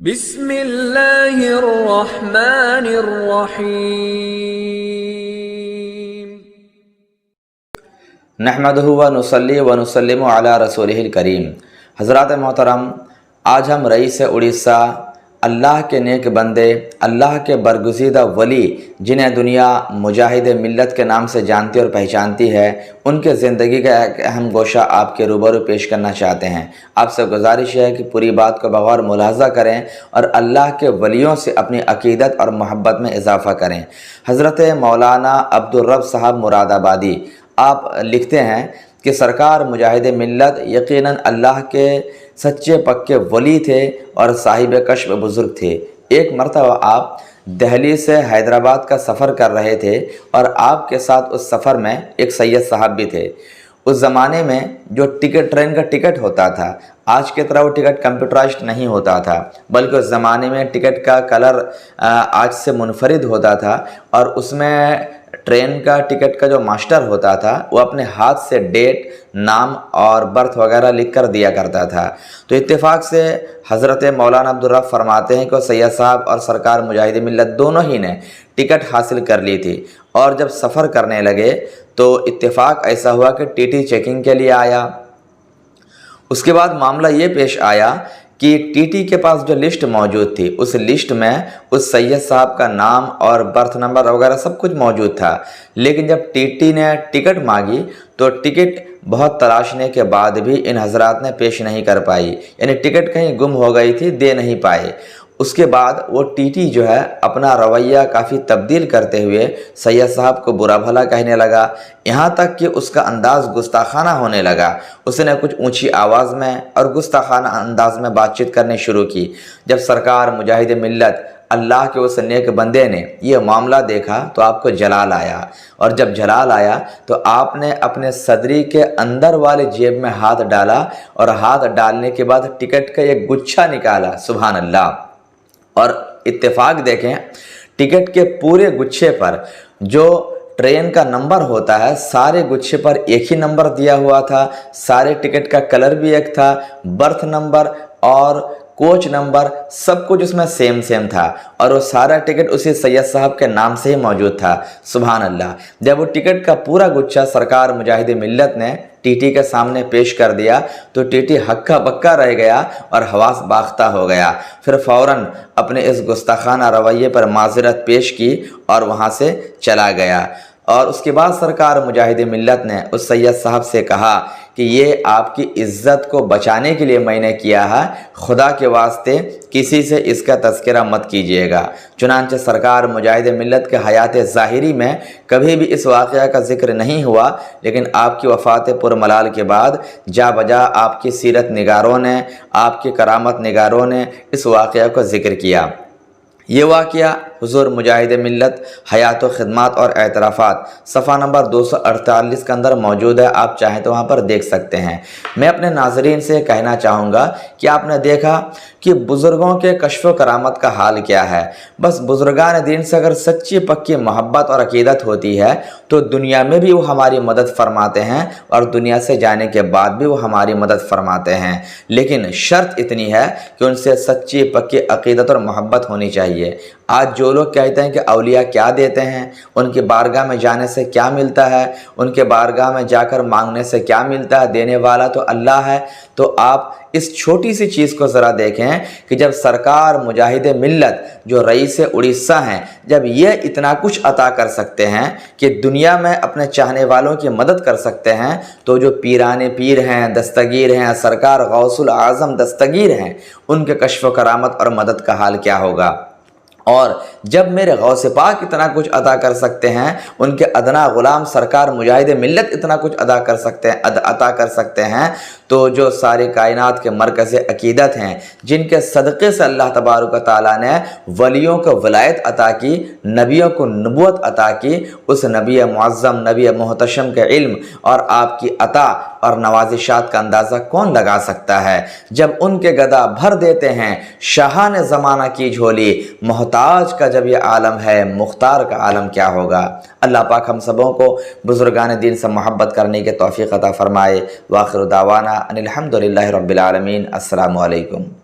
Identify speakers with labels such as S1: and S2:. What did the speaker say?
S1: بسم اللہ الرحمن الرحیم۔
S2: نحمدہ ونصلی ونسلم علی رسولہ الکریم۔ حضرات محترم، آج ہم رئیس اڑیسہ، اللہ کے نیک بندے، اللہ کے برگزیدہ ولی، جنہیں دنیا مجاہد ملت کے نام سے جانتی اور پہچانتی ہے، ان کے زندگی کا ایک اہم گوشہ آپ کے روبرو پیش کرنا چاہتے ہیں۔ آپ سے گزارش ہے کہ پوری بات کو بغور ملاحظہ کریں اور اللہ کے ولیوں سے اپنی عقیدت اور محبت میں اضافہ کریں۔ حضرت مولانا عبدالرب صاحب مراد آبادی آپ لکھتے ہیں کہ سرکار مجاہد ملت یقیناً اللہ کے سچے پکے ولی تھے اور صاحب کشف بزرگ تھے۔ ایک مرتبہ آپ دہلی سے حیدرآباد کا سفر کر رہے تھے اور آپ کے ساتھ اس سفر میں ایک سید صاحب بھی تھے۔ اس زمانے میں جو ٹرین کا ٹکٹ ہوتا تھا، آج کی طرح وہ ٹکٹ کمپیوٹرائزڈ نہیں ہوتا تھا، بلکہ اس زمانے میں ٹکٹ کا کلر آج سے منفرد ہوتا تھا، اور اس میں ٹرین کا ٹکٹ کا جو ماسٹر ہوتا تھا وہ اپنے ہاتھ سے ڈیٹ، نام اور برتھ وغیرہ لکھ کر دیا کرتا تھا۔ تو اتفاق سے حضرت مولانا عبدالرب فرماتے ہیں کہ وہ سید صاحب اور سرکار مجاہد ملت دونوں ہی نے ٹکٹ حاصل کر لی تھی، اور جب سفر کرنے لگے تو اتفاق ایسا ہوا کہ ٹی ٹی چیکنگ کے لیے آیا۔ اس کے بعد معاملہ یہ پیش آیا کہ ٹی ٹی کے پاس جو لسٹ موجود تھی، اس لسٹ میں اس سید صاحب کا نام اور برتھ نمبر وغیرہ سب کچھ موجود تھا، لیکن جب ٹی ٹی نے ٹکٹ مانگی تو ٹکٹ بہت تلاشنے کے بعد بھی ان حضرات نے پیش نہیں کر پائی، یعنی ٹکٹ کہیں گم ہو گئی تھی، دے نہیں پائے۔ اس کے بعد وہ ٹی ٹی جو ہے اپنا رویہ کافی تبدیل کرتے ہوئے سید صاحب کو برا بھلا کہنے لگا، یہاں تک کہ اس کا انداز گستاخانہ ہونے لگا۔ اس نے کچھ اونچی آواز میں اور گستاخانہ انداز میں بات چیت کرنے شروع کی۔ جب سرکار مجاہد ملت اللہ کے اس نیک بندے نے یہ معاملہ دیکھا تو آپ کو جلال آیا، اور جب جلال آیا تو آپ نے اپنے صدری کے اندر والے جیب میں ہاتھ ڈالا، اور ہاتھ ڈالنے کے بعد ٹکٹ کا ایک گچھا نکالا۔ سبحان اللہ! اور اتفاق دیکھیں، ٹکٹ کے پورے گچھے پر جو ٹرین کا نمبر ہوتا ہے، سارے گچھے پر ایک ہی نمبر دیا ہوا تھا، سارے ٹکٹ کا کلر بھی ایک تھا، برتھ نمبر اور کوچ نمبر سب کچھ اس میں سیم تھا، اور وہ سارا ٹکٹ اسی سید صاحب کے نام سے ہی موجود تھا۔ سبحان اللہ! جب وہ ٹکٹ کا پورا گچھا سرکار مجاہد ملت نے ٹی ٹی کے سامنے پیش کر دیا تو ٹی ٹی ہکا بکا رہ گیا اور حواس باختہ ہو گیا۔ پھر فوراً اپنے اس گستاخانہ رویے پر معذرت پیش کی اور وہاں سے چلا گیا۔ اور اس کے بعد سرکار مجاہد ملت نے اس سید صاحب سے کہا کہ یہ آپ کی عزت کو بچانے کے لیے میں نے کیا ہے، خدا کے واسطے کسی سے اس کا تذکرہ مت کیجیے گا۔ چنانچہ سرکار مجاہد ملت کے حیات ظاہری میں کبھی بھی اس واقعہ کا ذکر نہیں ہوا، لیکن آپ کی وفات پرملال کے بعد جا بجا آپ کی سیرت نگاروں نے، آپ کی کرامت نگاروں نے اس واقعہ کو ذکر کیا۔ یہ واقعہ حضور مجاہد ملت حیات و خدمات اور اعترافات صفحہ نمبر 248 کے اندر موجود ہے، آپ چاہیں تو وہاں پر دیکھ سکتے ہیں۔ میں اپنے ناظرین سے کہنا چاہوں گا کہ آپ نے دیکھا کہ بزرگوں کے کشف و کرامت کا حال کیا ہے۔ بس بزرگان دین سے اگر سچی پکی محبت اور عقیدت ہوتی ہے تو دنیا میں بھی وہ ہماری مدد فرماتے ہیں، اور دنیا سے جانے کے بعد بھی وہ ہماری مدد فرماتے ہیں، لیکن شرط اتنی ہے کہ ان سے سچی پکی عقیدت اور محبت ہونی چاہیے۔ آج جو لوگ کہتے ہیں کہ اولیاء کیا دیتے ہیں، ان کی بارگاہ میں جانے سے کیا ملتا ہے، ان کے بارگاہ میں جا کر مانگنے سے کیا ملتا ہے، دینے والا تو اللہ ہے، تو آپ اس چھوٹی سی چیز کو ذرا دیکھیں کہ جب سرکار مجاہد ملت جو رئیس اڑیسہ ہیں، جب یہ اتنا کچھ عطا کر سکتے ہیں کہ دنیا میں اپنے چاہنے والوں کی مدد کر سکتے ہیں، تو جو پیرانے پیر ہیں، دستگیر ہیں، سرکار غوث العظم دستگیر ہیں، ان کے کشف و کرامت اور مدد کا حال کیا ہوگا؟ اور جب میرے غوث پاک اتنا کچھ عطا کر سکتے ہیں، ان کے ادنا غلام سرکار مجاہد ملت اتنا کچھ عطا کر سکتے ہیں، تو جو ساری کائنات کے مرکز عقیدت ہیں، جن کے صدقے سے اللہ تبارک و تعالیٰ نے ولیوں کو ولایت عطا کی، نبیوں کو نبوت عطا کی، اس نبی معظم، نبی محتشم کے علم اور آپ کی عطا اور نوازشات کا اندازہ کون لگا سکتا ہے؟ جب ان کے گدا بھر دیتے ہیں شاہان زمانہ کی جھولی، محتاج کا جب یہ عالم ہے، مختار کا عالم کیا ہوگا؟ اللہ پاک ہم سبوں کو بزرگان دین سے محبت کرنے کے توفیق عطا فرمائے۔ وآخر دعوانا ان الحمدللہ رب العالمین۔ السلام علیکم۔